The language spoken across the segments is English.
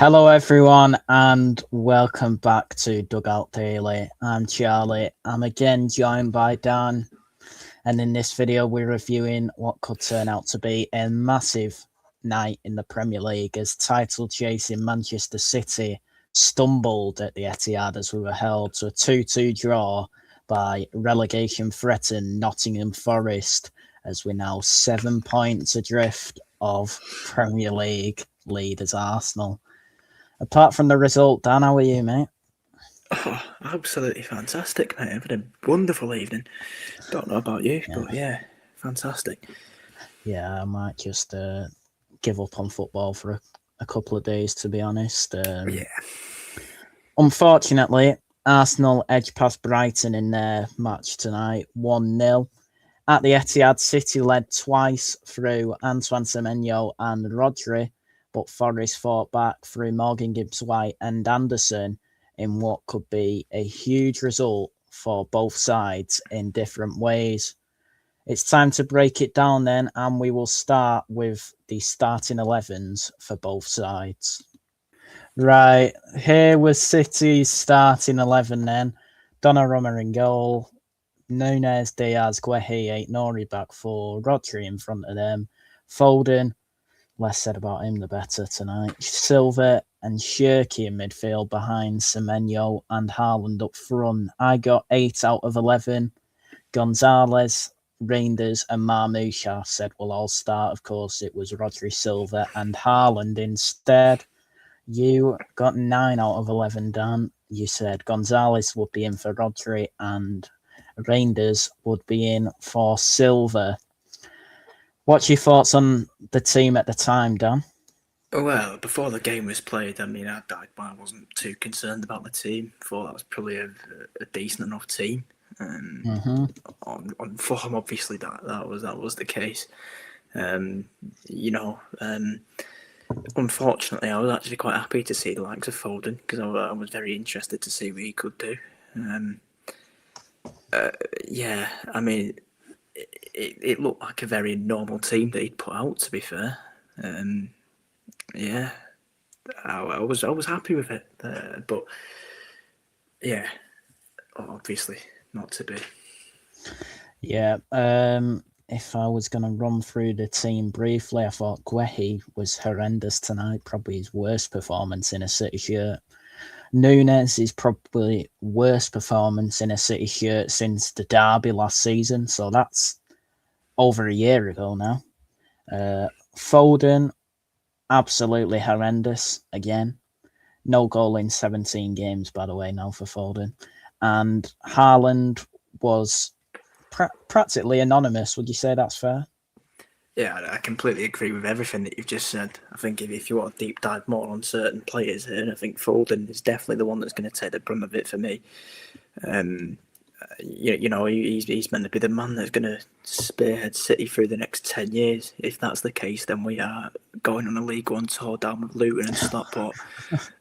Hello, everyone, and welcome back to Dugout Daily. I'm Charlie. I'm again joined by Dan, and in this video, we're reviewing what could turn out to be a massive night in the Premier League as title-chasing Manchester City stumbled at the Etihad as we were held to a 2-2 draw by relegation-threatened Nottingham Forest, as we're now 7 points adrift of Premier League leaders Arsenal. Apart from the result, Dan, how are you, mate? Oh, absolutely fantastic, mate. I've had a wonderful evening. Don't know about you, but yeah, fantastic. Yeah, I might just give up on football for a couple of days, to be honest. Yeah. Unfortunately, Arsenal edged past Brighton in their match tonight, 1-0. At the Etihad, City led twice through Antoine Semenyo and Rodri, but Forest fought back through Morgan Gibbs-White and Anderson in what could be a huge result for both sides in different ways. It's time to break it down then, and we will start with the starting 11s for both sides. Right, here was City's starting 11 then. Donnarumma in goal, Núñez, Diaz, Guehi, Aït-Nouri back four, Rodri in front of them, Foden, less said about him the better tonight, Silva and Shirky in midfield behind Semenyo and Haaland up front. I got 8 out of 11. Gonzalez, Reinders and Marmoush said will all start. Of course, it was Rodri, Silva and Haaland instead. You got 9 out of 11, Dan. You said Gonzalez would be in for Rodri and Reinders would be in for Silva. What's your thoughts on the team at the time, Dan? Well, before the game was played, I wasn't too concerned about the team. Thought that was probably a decent enough team. On form, obviously, that was the case. Unfortunately, I was actually quite happy to see the likes of Foden because I was very interested to see what he could do. It looked like a very normal team that he'd put out, to be fair. I was happy with it, but yeah, obviously not to be. Yeah, if I was going to run through the team briefly, I thought Guehi was horrendous tonight, probably his worst performance in a City shirt. Núñez is probably worst performance in a City shirt since the derby last season, so that's over a year ago now. Foden, absolutely horrendous again. No goal in 17 games, by the way, now for Foden. And Haaland was practically anonymous. Would you say that's fair? Yeah, I completely agree with everything that you've just said. I think if you want to deep dive more on certain players here, I think Foden is definitely the one that's going to take the brunt of it for me. He's meant to be the man that's going to spearhead City through the next 10 years. If that's the case, then we are going on a League One tour down with Luton and Stockport.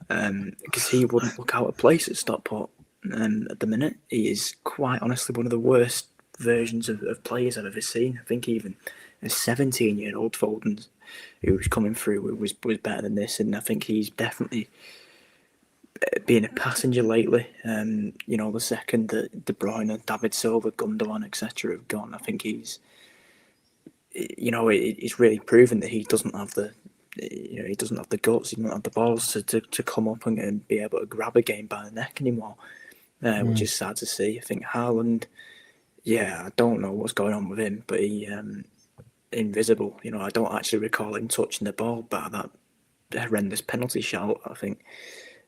Because he wouldn't look out of place at Stockport at the minute. He is quite honestly one of the worst versions of players I've ever seen. I think even a 17-year-old Foden who was coming through was better than this, and I think he's definitely being a passenger lately. The second that De Bruyne, David Silva, Gundogan, etc. have gone, I think he's really proven that he doesn't have the guts, he doesn't have the balls to come up and be able to grab a game by the neck anymore, which is sad to see. I think Haaland, I don't know what's going on with him, but he invisible. I don't actually recall him touching the ball, but that horrendous penalty shout, I think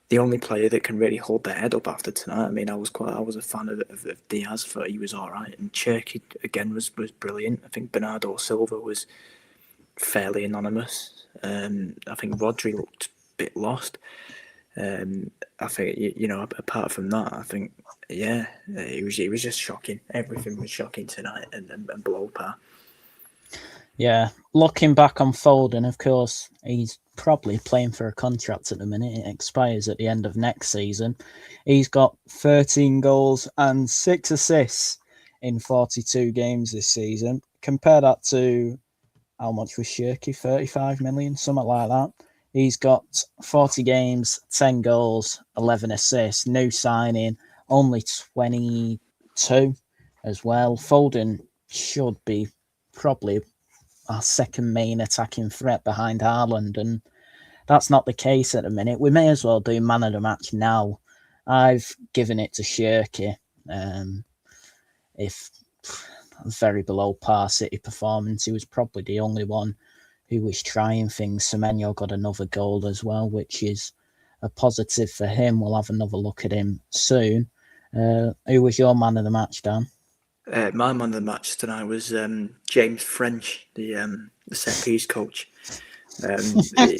the only player that can really hold their head up after tonight. I mean, I was a fan of Diaz. Thought he was all right, and Cherky again was brilliant. I think Bernardo Silva was fairly anonymous. I think Rodri looked a bit lost. I think apart from that, I think it was just shocking. Everything was shocking tonight and below par. Yeah, looking back on Foden, of course, he's probably playing for a contract at the minute. It expires at the end of next season. He's got 13 goals and 6 assists in 42 games this season. Compare that to how much was Shirky? 35 million, something like that. He's got 40 games, 10 goals, 11 assists. New signing, only 22 as well. Foden should be probably our second main attacking threat behind Haaland, and that's not the case at the minute. We may as well do man of the match now. I've given it to Shirky. If very below par City performance, he was probably the only one who was trying things. Semenyo got another goal as well, which is a positive for him. We'll have another look at him soon. Who was your man of the match, Dan? My man of the match tonight was James French, the set piece coach.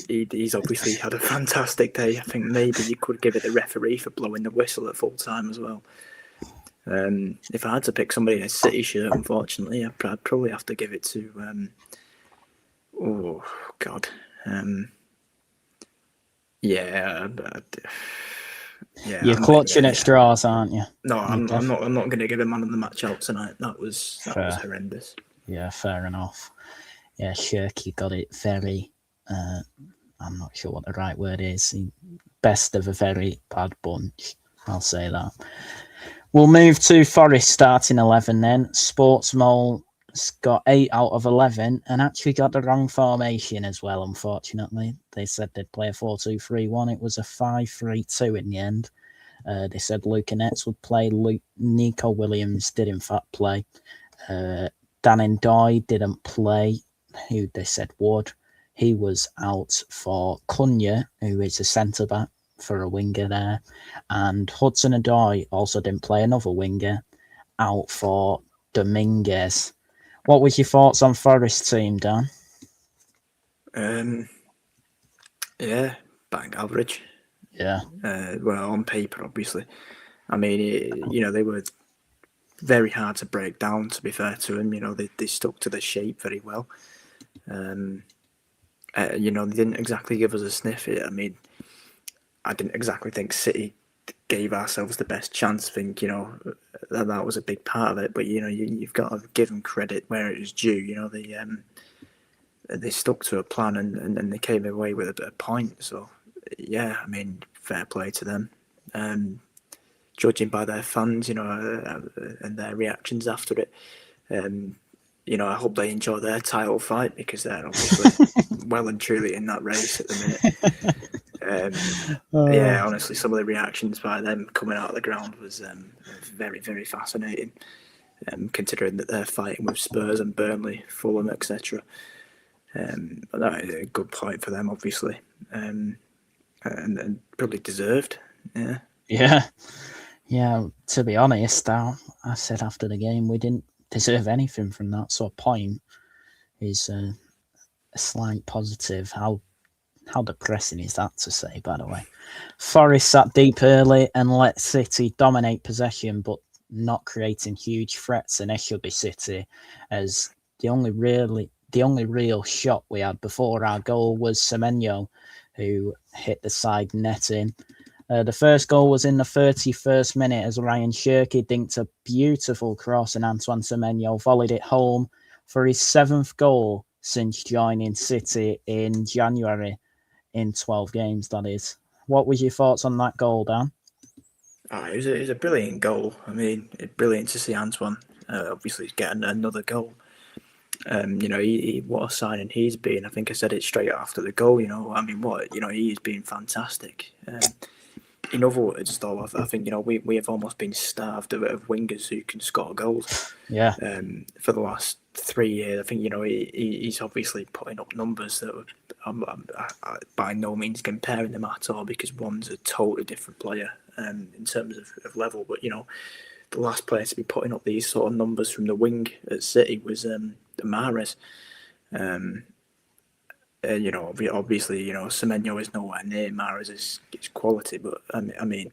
He's obviously had a fantastic day. I think maybe you could give it the referee for blowing the whistle at full time as well. If I had to pick somebody in a City shirt, unfortunately, I'd probably have to give it to You're clutching at straws, aren't you? No, I'm not going to give a man of the match out tonight. That was horrendous. Yeah, fair enough. Yeah, Shirky got it very. I'm not sure what the right word is. Best of a very bad bunch. I'll say that. We'll move to Forest starting 11 then. Sportsmole's got 8 out of 11 and actually got the wrong formation as well, unfortunately. They said they'd play a 4-2-3-1. It was a 5-3-2 in the end. They said Lucanets would play. Nico Williams did in fact play. Dan Ndoye didn't play, who they said would. He was out for Cunha, who is a centre-back for a winger there. And Hudson-Odoi also didn't play, another winger, out for Dominguez. What was your thoughts on Forest team, Dan? Yeah, bang average. Yeah. Well, on paper, obviously. I mean, they were very hard to break down, to be fair to them. They stuck to the shape very well. They didn't exactly give us a sniff. I mean, I didn't exactly think City gave ourselves the best chance. I think, that was a big part of it. But, you've got to give them credit where it is due. They stuck to a plan and they came away with a point. So, yeah, I mean, fair play to them. Judging by their fans, and their reactions after it, I hope they enjoy their title fight because they're obviously well and truly in that race at the minute. Yeah, honestly, some of the reactions by them coming out of the ground was very, very fascinating, considering that they're fighting with Spurs and Burnley, Fulham, etc. That is a good point for them, obviously, and probably deserved. Yeah. To be honest, I said after the game we didn't deserve anything from that. So a point is a slight positive. How depressing is that to say, by the way? Forest sat deep early and let City dominate possession, but not creating huge threats initially. City, as the only real shot we had before our goal was Semenyo, who hit the side netting. The first goal was in the 31st minute as Ryan Shirky dinked a beautiful cross and Antoine Semenyo volleyed it home for his 7th goal since joining City in January in 12 games, that is. What was your thoughts on that goal, Dan? It was a brilliant goal. I mean, brilliant to see Antoine obviously getting another goal. What a signing he's been. I think I said it straight after the goal. He's been fantastic. In other words, though, I think we have almost been starved of wingers who can score goals. Yeah. For the last 3 years, I think he's obviously putting up numbers that I'm by no means comparing them at all because one's a totally different player in terms of level. But the last player to be putting up these sort of numbers from the wing at City was Mahrez. Obviously, Semenyo is nowhere near Mahrez's quality, but I mean,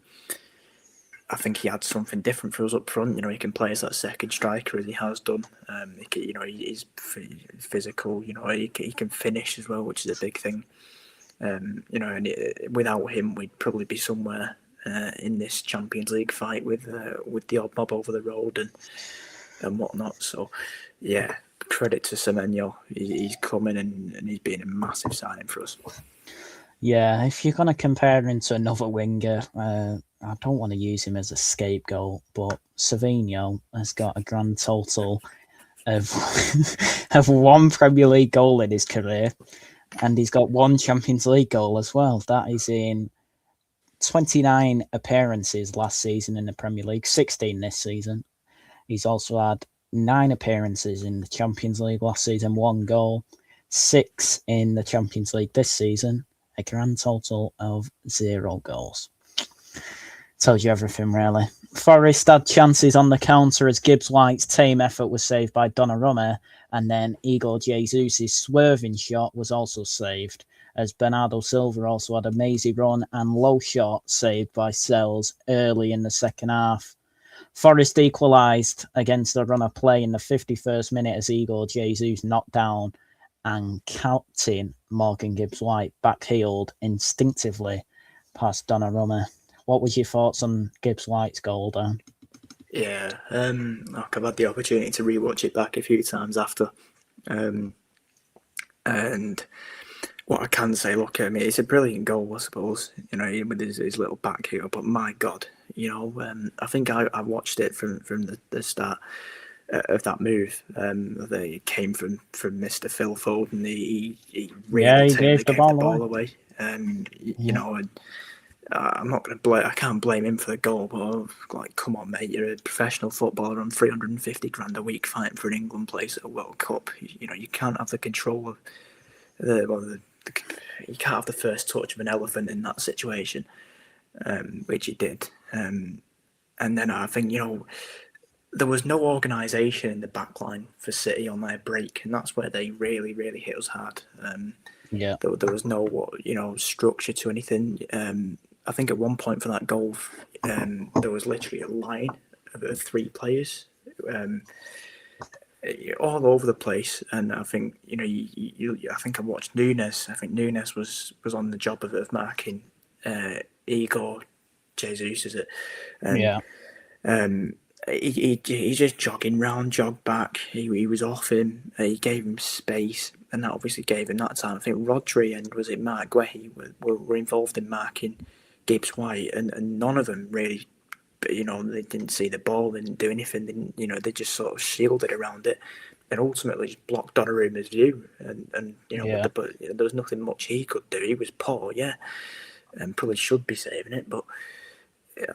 I think he adds something different for us up front. He can play as that second striker as he has done. He's physical. He can finish as well, which is a big thing. And without him, we'd probably be somewhere in this Champions League fight with the odd mob over the road and whatnot. So, yeah, credit to Semenyo. He's coming and he's been a massive signing for us. Yeah, if you're going to compare him to another winger, I don't want to use him as a scapegoat, but Savinho has got a grand total of of one Premier League goal in his career, and he's got one Champions League goal as well. That is in 29 appearances last season in the Premier League, 16 this season. He's also had 9 appearances in the Champions League last season, 1 goal, 6 in the Champions League this season, a grand total of 0 goals. Tells you everything, really. Forest had chances on the counter as Gibbs White's team effort was saved by Donnarumma, and then Igor Jesus' swerving shot was also saved, as Bernardo Silva also had a mazy run and low shot saved by Sells early in the second half. Forest equalised against the run of play in the 51st minute as Igor Jesus knocked down and captain Morgan Gibbs-White backheeled instinctively past Donnarumma. What was your thoughts on Gibbs-White's goal, Dan? Yeah, I've had the opportunity to rewatch it back a few times after, and what I can say, look, I mean, it's a brilliant goal, I suppose. You know, with his little back heel, but my God, you know, I think I watched it from the start of that move. It came from Mr. Phil Foden. He really He gave gave the ball away. You know, and I'm not going to blame. I can't blame him for the goal, but like, come on, mate, you're a professional footballer on 350 grand a week fighting for an England place at a World Cup. You know, you can't have the control of you can't have the first touch of an elephant in that situation, which he did. And then I think, you know, there was no organisation in the back line for City on their break, and that's where they really hit us hard. There was no, you know, structure to anything. I think at one point for that goal, there was literally a line of 3 players. All over the place, and I think, you know, I think I watched Nunes. I think Nunes was on the job of marking Igor Jesus, is it? And, he's just jogging round, jog back. He was off him. He gave him space, and that obviously gave him that time. I think Rodri and was it Mark Guehi were involved in marking Gibbs White, and none of them really. But, you know, they didn't see the ball, they didn't do anything. You know, they just sort of shielded around it, and ultimately just blocked Donnarumma's view. And you know, but there was nothing much he could do. He was poor, yeah, and probably should be saving it. But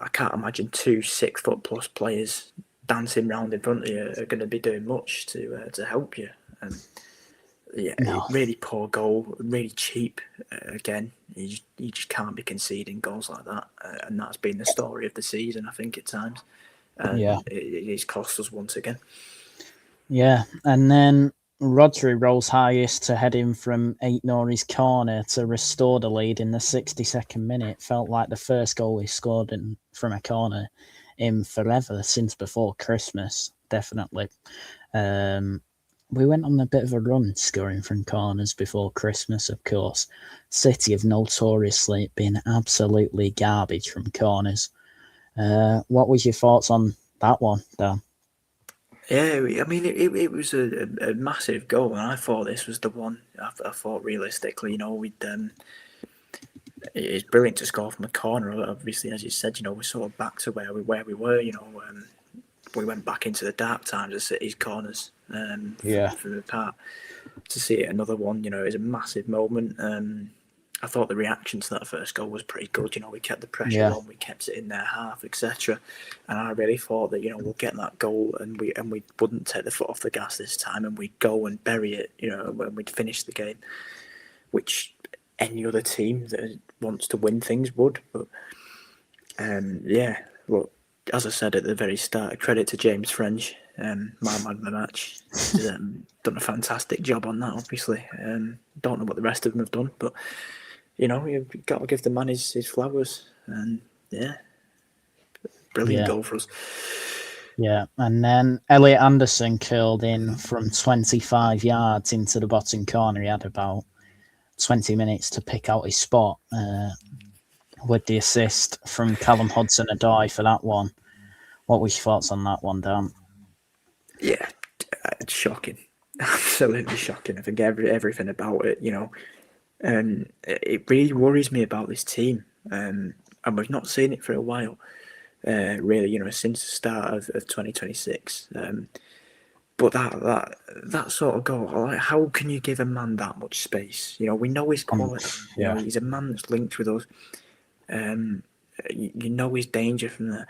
I can't imagine 2 6-foot+ players dancing round in front of you are going to be doing much to help you. And really poor goal, really cheap. Again, you just can't be conceding goals like that, and that's been the story of the season, I think, at times. And it's cost us once again. Yeah, and then Rodri rolls highest to head in from Aït-Nouri's corner to restore the lead in the 62nd minute. Felt like the first goal he scored from a corner in forever, since before Christmas, definitely. We went on a bit of a run scoring from corners before Christmas, of course. City have notoriously been absolutely garbage from corners. What was your thoughts on that one, Dan? Yeah, I mean, it was a massive goal, and I thought this was the one. I thought realistically, you know, it's brilliant to score from a corner. Obviously, as you said, you know, we're sort of back to where we were. You know, we went back into the dark times of City's corners. From the part to see it, another one, you know, is a massive moment. I thought the reaction to that first goal was pretty good. You know, we kept the pressure on, we kept it in their half, etc. And I really thought that, you know, we'll get that goal and we wouldn't take the foot off the gas this time, and we'd go and bury it, you know, when we'd finish the game, which any other team that wants to win things would. But look, as I said at the very start, credit to James French, my man of the match. He's done a fantastic job on that, obviously. Don't know what the rest of them have done, but, you know, you've got to give the man his flowers. And, brilliant goal for us. Yeah, and then Elliot Anderson curled in from 25 yards into the bottom corner. He had about 20 minutes to pick out his spot with the assist from Callum Hudson-Odoi for that one. What was your thoughts on that one, Dan? Yeah, it's shocking. Absolutely shocking. I think everything about it, you know, And it really worries me about this team. And we've not seen it for a while, really, since the start of 2026. But that sort of goal, like, how can you give a man that much space? We know his quality. Yeah. He's a man that's linked with us. You know his danger from there.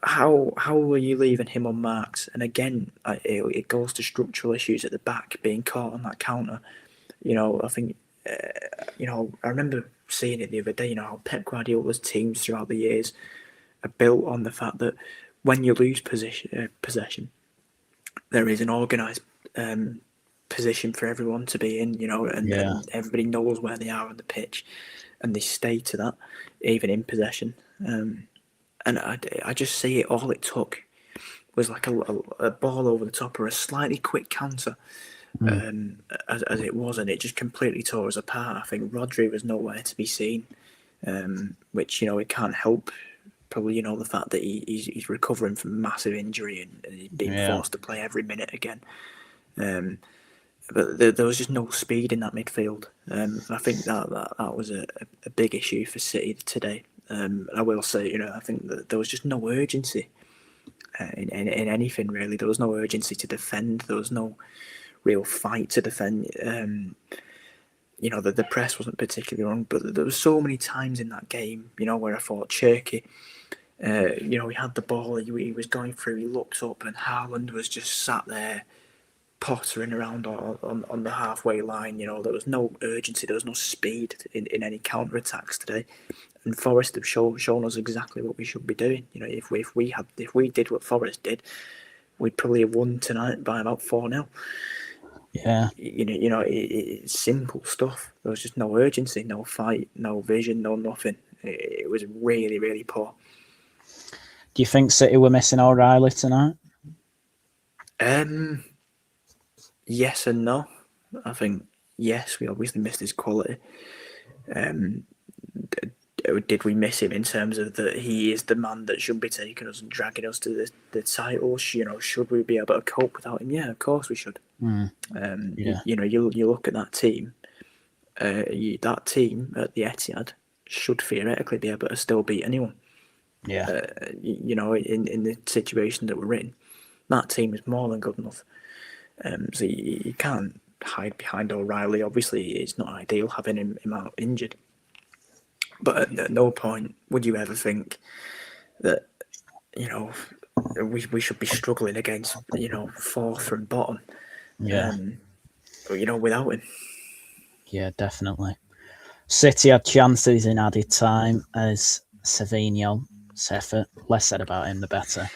How are you leaving him unmarked? And again, it goes to structural issues at the back, being caught on that counter. I think, I remember seeing it the other day. How Pep Guardiola's teams throughout the years are built on the fact that when you lose possession, there is an organised position for everyone to be in, and everybody knows where they are on the pitch, and they stay to that, even in possession. And I just see it. All it took was like a ball over the top or a slightly quick counter, as it was, and it just completely tore us apart. I think Rodri was nowhere to be seen, which it can't help. Probably the fact that he's recovering from massive injury and he's being forced to play every minute again. But there was just no speed in that midfield. I think that was a big issue for City today. I will say, I think that there was just no urgency in anything really. There was no urgency to defend. There was no real fight to defend. The press wasn't particularly wrong, but there were so many times in that game, where I thought Cherky, he had the ball, he was going through, he looked up, and Haaland was just sat there pottering around on the halfway line. There was no urgency, there was no speed in any counter attacks today. And Forest have shown us exactly what we should be doing. If we did what Forest did, we'd probably have won tonight by about 4-0. Yeah. It's simple stuff. There was just no urgency, no fight, no vision, no nothing. It was really, really poor. Do you think City were missing O'Reilly tonight? Yes and no. I think yes, we obviously missed his quality. Did we miss him in terms of that he is the man that should be taking us and dragging us to the title? Should we be able to cope without him? Yeah, of course we should. You look at that team. That team at the Etihad should theoretically be able to still beat anyone. Yeah. In the situation that we're in, that team is more than good enough. So you can't hide behind O'Reilly. Obviously, it's not ideal having him out injured. But at no point would you ever think that, we should be struggling against, fourth from bottom. Yeah. Without him. Yeah, definitely. City had chances in added time as Seferino, less said about him the better,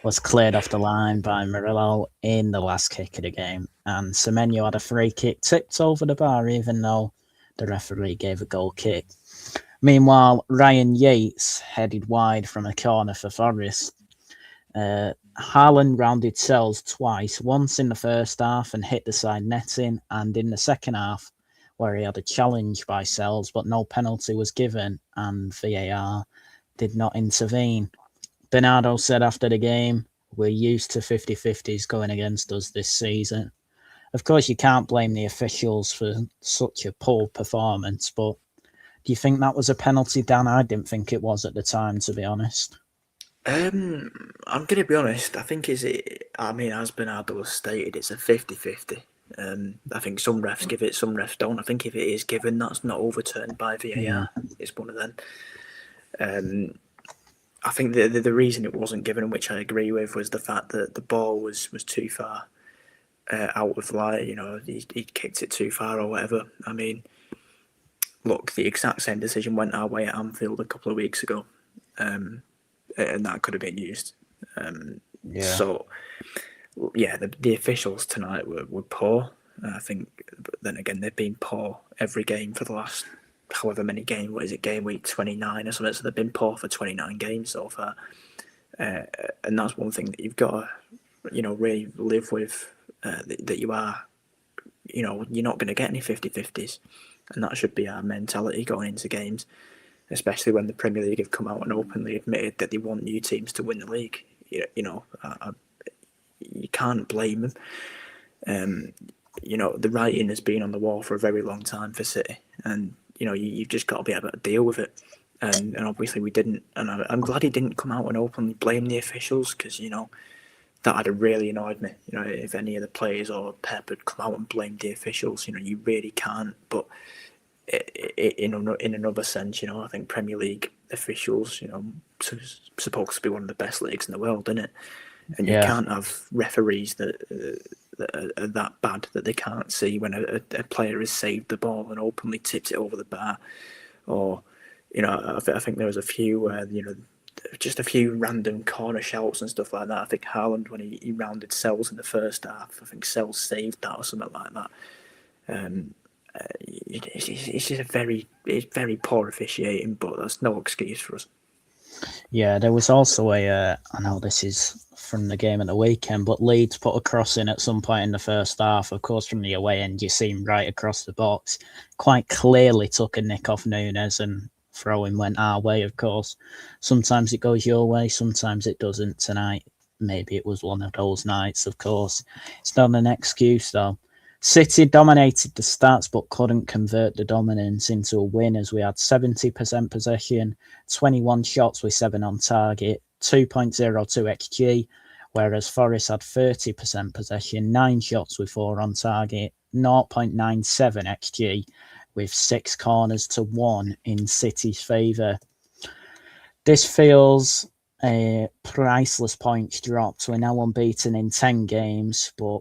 was cleared off the line by Murillo in the last kick of the game. And Semenyo had a free kick tipped over the bar, even though the referee gave a goal kick. Meanwhile, Ryan Yates headed wide from a corner for Forest. Haaland rounded Sells twice, once in the first half and hit the side netting, and in the second half, where he had a challenge by Sells, but no penalty was given, and VAR did not intervene. Bernardo said after the game, "We're used to 50-50s going against us this season." Of course, you can't blame the officials for such a poor performance, but do you think that was a penalty, Dan? I didn't think it was at the time, to be honest. I'm going to be honest. I think as Bernardo has stated, it's a 50-50. I think some refs give it, some refs don't. I think if it is given, that's not overturned by VAR. Yeah. It's one of them. I think the reason it wasn't given, which I agree with, was the fact that the ball was too far out of line. He kicked it too far or whatever. I mean, look, the exact same decision went our way at Anfield a couple of weeks ago, and that could have been used. So, yeah, the officials tonight were poor. I think, but then again, they've been poor every game for the last however many games. What is it, game week 29 or something? So they've been poor for 29 games so far. And that's one thing that you've got to, really live with, that you are, you're not going to get any 50-50s. And that should be our mentality going into games, especially when the Premier League have come out and openly admitted that they want new teams to win the league. You can't blame them. the writing has been on the wall for a very long time for City, and you've just got to be able to deal with it. And obviously we didn't, and I'm glad he didn't come out and openly blame the officials, because that had really annoyed me. If any of the players or Pep had come out and blamed the officials, you really can't. But in another sense, I think Premier League officials, supposed to be one of the best leagues in the world, isn't it? And you can't have referees that are that bad that they can't see when a player has saved the ball and openly tipped it over the bar, or I think there was a few where just a few random corner shouts and stuff like that. I think Haaland, when he rounded Sells in the first half, I think Sells saved that or something like that. It's just it's very poor officiating, but that's no excuse for us. Yeah, there was also I know this is from the game at the weekend, but Leeds put a cross in at some point in the first half. Of course, from the away end, you see him right across the box. Quite clearly took a nick off Nunes, and throwing went our way, of course. Sometimes it goes your way, sometimes it doesn't. Tonight, maybe it was one of those nights, of course. It's not an excuse, though. City dominated the stats but couldn't convert the dominance into a win, as we had 70% possession, 21 shots with 7 on target, 2.02 XG, whereas Forest had 30% possession, 9 shots with 4 on target, 0.97 XG, with 6 corners to 1 in City's favour. This feels a priceless points dropped. We're now unbeaten in 10 games, but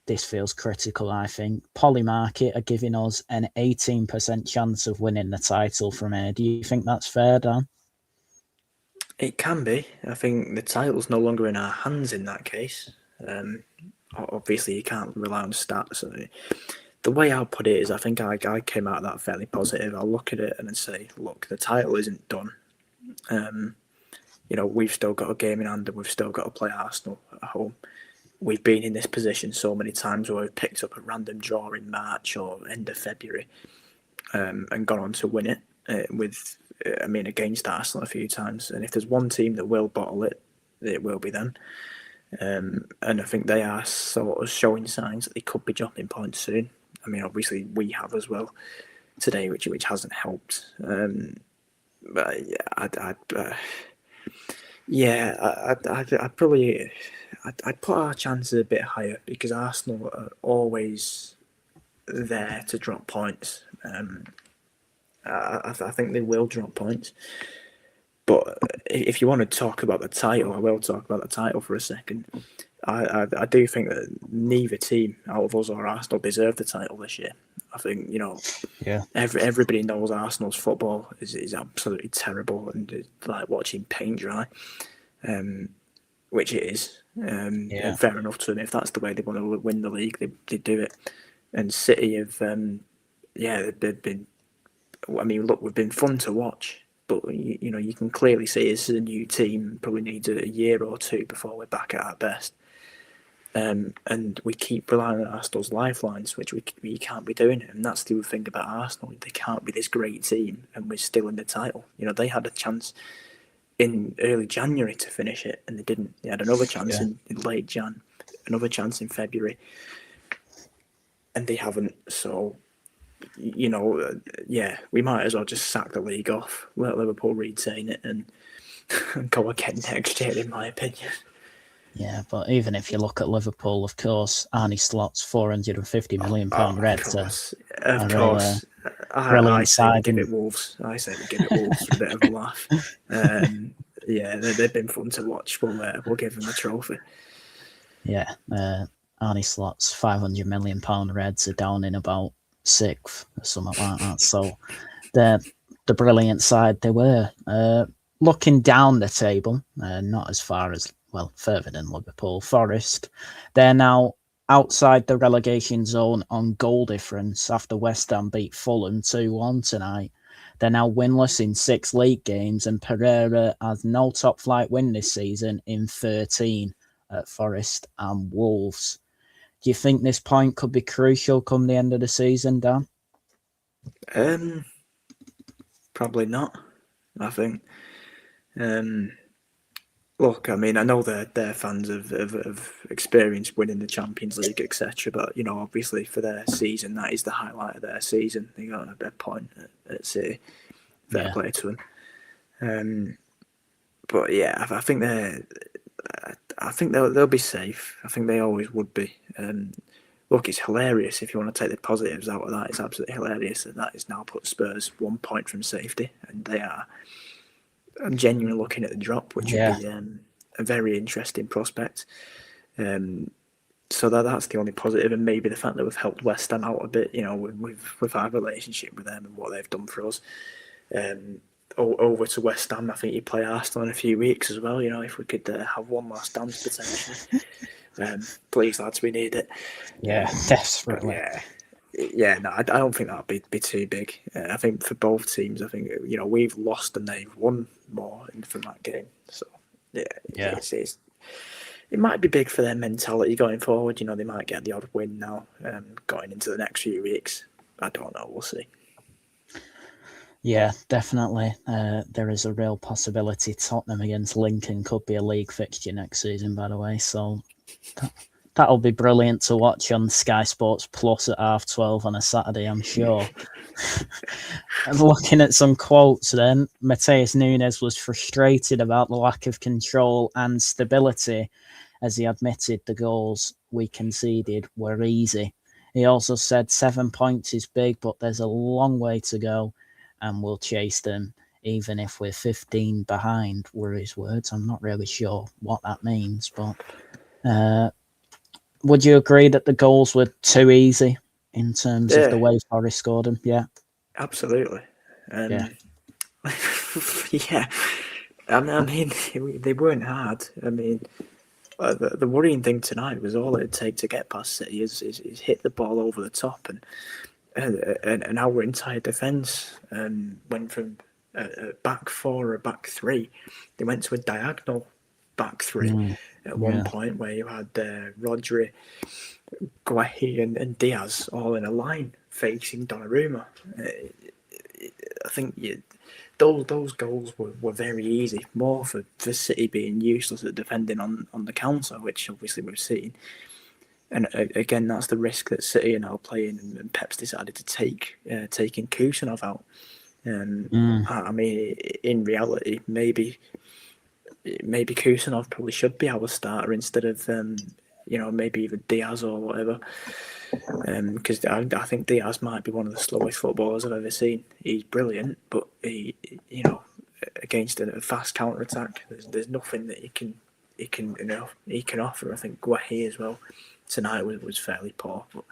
this feels critical, I think. Polymarket are giving us an 18% chance of winning the title from here. Do you think that's fair, Dan? It can be. I think the title's no longer in our hands in that case. Obviously, you can't rely on stats. The way I'll put it is, I think I came out of that fairly positive. I'll look at it and say, look, the title isn't done. We've still got a game in hand, and we've still got to play Arsenal at home. We've been in this position so many times where we've picked up a random draw in March or end of February, and gone on to win it against Arsenal a few times. And if there's one team that will bottle it, it will be them. And I think they are sort of showing signs that they could be dropping points soon. Obviously we have as well today, which hasn't helped. But I'd probably I'd put our chances a bit higher, because Arsenal are always there to drop points. I think they will drop points. But if you want to talk about the title, I will talk about the title for a second. I do think that neither team out of us or Arsenal deserve the title this year. I think everybody knows Arsenal's football is absolutely terrible, and it's like watching paint dry, which it is. And fair enough to them. If that's the way they want to win the league, they do it. And City have, they've been. Look, we've been fun to watch. But you can clearly see this is a new team. Probably needs a year or two before we're back at our best. And we keep relying on Arsenal's lifelines, which we can't be doing. And that's the thing about Arsenal. They can't be this great team, and we're still in the title. They had a chance in early January to finish it, and they didn't. They had another chance in late Jan, another chance in February, and they haven't. So, we might as well just sack the league off, let Liverpool retain it, and go again next year, in my opinion. Yeah, but even if you look at Liverpool, of course, Arne Slot's £450 million Reds. Of course. I say we give it Wolves. I say we give it Wolves for a bit of a laugh. They've been fun to watch. We'll give them a trophy. Yeah, Arne Slot's £500 million Reds are down in about 6th or something like that. So the brilliant side they were. Looking down the table, not as far as, further than Liverpool. Forest, they're now outside the relegation zone on goal difference after West Ham beat Fulham 2-1 tonight. They're now winless in 6 league games, and Pereira has no top flight win this season in 13 at Forest and Wolves. Do you think this point could be crucial come the end of the season, Dan? Probably not, I think. Look, I mean, I know they're fans of experience winning the Champions League, etc. But obviously for their season, that is the highlight of their season. They got a bad point at City. Fair play to them. But yeah, I think they'll be safe. I think they always would be. Look, it's hilarious if you want to take the positives out of that. It's absolutely hilarious that has now put Spurs 1 point from safety, and they are. I'm genuinely looking at the drop, which would be a very interesting prospect. So that's the only positive, and maybe the fact that we've helped West Ham out a bit, with our relationship with them and what they've done for us. Over to West Ham, I think you play Arsenal in a few weeks as well. If we could have one last dance potentially. Please, lads, we need it. Yeah, desperately. Yeah, no, I don't think that'd be too big. I think for both teams, I think we've lost and they've won more from that game. So yeah. It might be big for their mentality going forward. They might get the odd win now, going into the next few weeks. I don't know. We'll see. Yeah, definitely. There is a real possibility Tottenham against Lincoln could be a league fixture next season, by the way. So that'll be brilliant to watch on Sky Sports Plus at 12:30 on a Saturday, I'm sure. And looking at some quotes then, Mateus Nunes was frustrated about the lack of control and stability as he admitted the goals we conceded were easy. He also said 7 points is big, but there's a long way to go and we'll chase them even if we're 15 behind, were his words. I'm not really sure what that means, but would you agree that the goals were too easy in terms of the way Forest scored them? Yeah. Absolutely. Yeah. I mean, they weren't hard. I mean, the worrying thing tonight was all it'd take to get past City is hit the ball over the top, and our entire defence went from a back four or a back three. They went to a diagonal back three at one point where you had Rodri, Guehi and Diaz all in a line facing Donnarumma. I think those goals were very easy, more for City being useless at defending on the counter, which obviously we've seen. And again, that's the risk that City are now playing, and Pep's decided to take, taking Kusanov out. I mean, in reality, maybe Kusanov probably should be our starter instead of maybe even Diaz or whatever. Because I think Diaz might be one of the slowest footballers I've ever seen. He's brilliant, but he against a fast counter attack, there's nothing that he can offer. I think Guehi as well tonight was fairly poor, but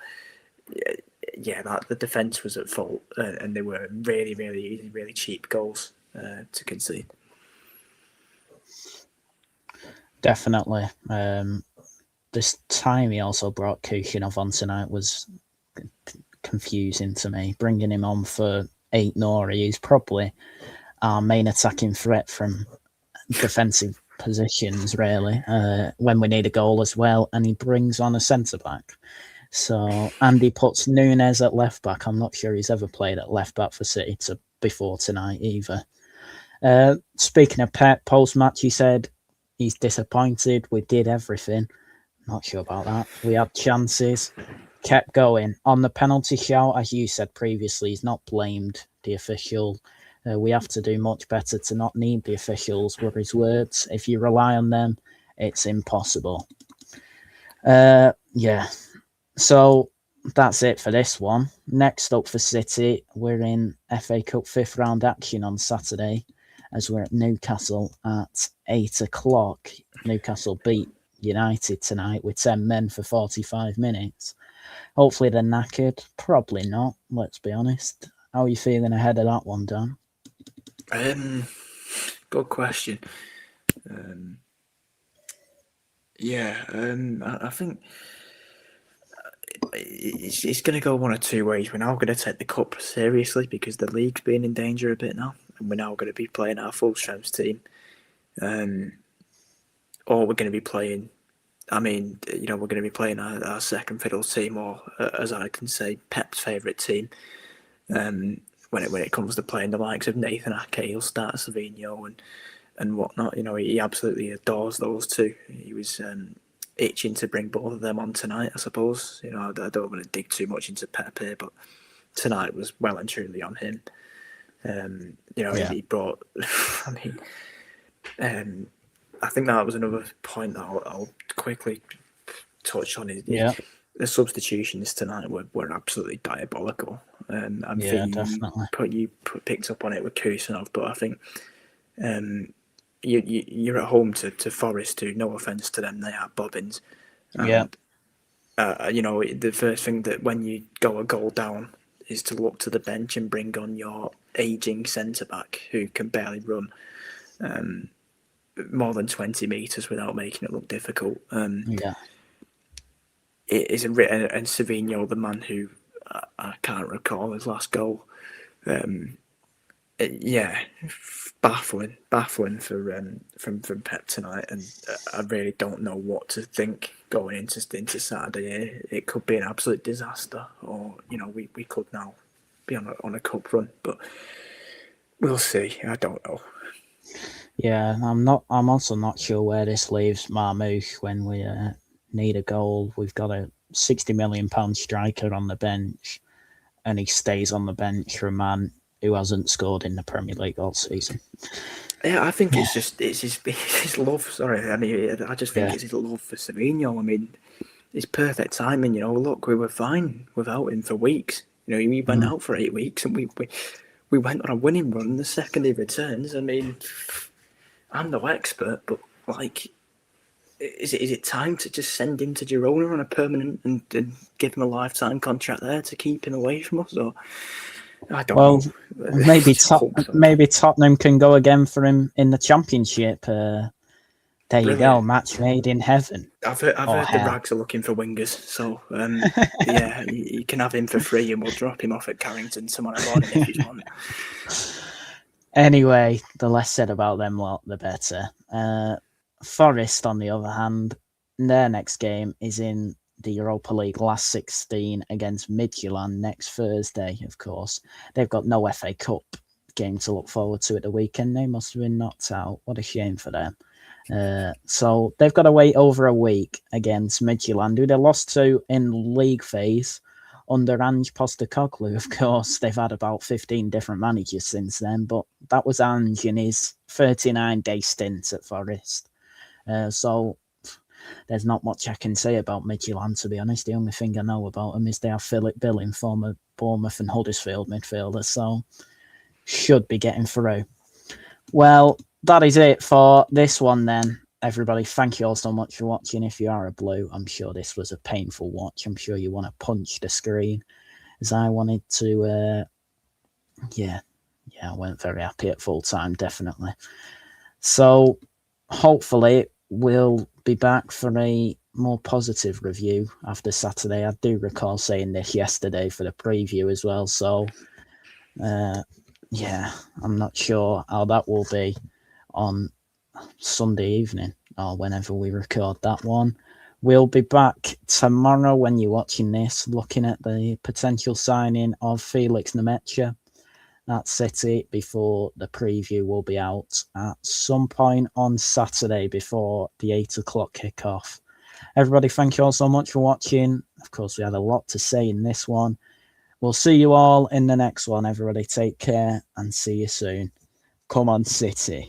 the defence was at fault, and they were really, really easy, really cheap goals to concede. Definitely. This time he also brought Kusanov on tonight was confusing to me. Bringing him on for 8 Nori, who's probably our main attacking threat from defensive positions, really, when we need a goal as well, and he brings on a centre-back. So, and he puts Nunes at left-back. I'm not sure he's ever played at left-back for City before tonight either. Speaking of Pep, post-match he said he's disappointed. We did everything. Not sure about that. We had chances, kept going. On the penalty shout, as you said previously, he's not blamed the official. We have to do much better to not need the officials, were his words. If you rely on them, it's impossible. So that's it for this one. Next up for City, we're in FA Cup 5th round action on Saturday as we're at Newcastle at 8 o'clock. Newcastle beat United tonight with 10 men for 45 minutes. Hopefully they're knackered. Probably not, let's be honest. How are you feeling ahead of that one, Dan? Good question. I think it's going to go one of two ways. We're now going to take the cup seriously because the league's been in danger a bit now, and we're now going to be playing our full strength team. Or we're going to be playing. I mean, we're going to be playing our second fiddle team, or as I can say, Pep's favourite team. When it comes to playing the likes of Nathan Ake, he'll start Savinho, and whatnot. He absolutely adores those two. He was itching to bring both of them on tonight, I suppose. I don't want to dig too much into Pepe, but tonight was well and truly on him. He brought. I think that was another point that I'll quickly touch on. The substitutions tonight were absolutely diabolical. I think you picked up on it with Kusanov, but I think you're at home to Forest, who, no offence to them, they are bobbins. And, the first thing that when you go a goal down is to look to the bench and bring on your ageing centre-back who can barely run more than 20 metres without making it look difficult. It is and Savino, the man who I can't recall his last goal. Baffling from Pep tonight, and I really don't know what to think going into Saturday. It could be an absolute disaster, or we could now be on a cup run, but we'll see. I don't know. Yeah, I'm also not sure where this leaves Marmoush when we need a goal. We've got a £60 million striker on the bench, and he stays on the bench for a man who hasn't scored in the Premier League all season. Yeah, I think it's his love. Sorry, I just think it's his love for Savino. It's perfect timing. Look, we were fine without him for weeks. He went out for 8 weeks, and we went on a winning run the second he returns. I'm no expert, but is it time to just send him to Girona on a permanent and give him a lifetime contract there to keep him away from us? Or I don't know. Maybe Tottenham can go again for him in the Championship. There you go, match made in heaven. I've heard the Rags are looking for wingers, so you can have him for free, and we'll drop him off at Carrington tomorrow morning if you want. Anyway, the less said about them lot, the better. Forest, on the other hand, their next game is in the Europa League last 16 against Midtjylland next Thursday, of course. They've got no FA Cup game to look forward to at the weekend. They must have been knocked out. What a shame for them. So they've got to wait over a week against Midtjylland, who they lost to in league phase under Ange Postecoglou. Of course, they've had about 15 different managers since then, but that was Ange in his 39-day stint at Forest. So there's not much I can say about Midtjylland, to be honest. The only thing I know about them is they have Philip Billing, former Bournemouth and Huddersfield midfielder, so should be getting through. Well, that is it for this one then, everybody. Thank you all so much for watching. If you are a Blue, I'm sure this was a painful watch. I'm sure you want to punch the screen, as I wanted to. I weren't very happy at full time, definitely. So hopefully we'll be back for a more positive review after Saturday. I do recall saying this yesterday for the preview as well. So, I'm not sure how that will be on Sunday evening or whenever we record that one. We'll be back tomorrow when you're watching this, looking at the potential signing of Felix Nemetcha at City before the preview will be out at some point on Saturday before the 8 o'clock kickoff. Everybody, thank you all so much for watching. Of course, we had a lot to say in this one. We'll see you all in the next one. Everybody, take care and see you soon. Come on, City.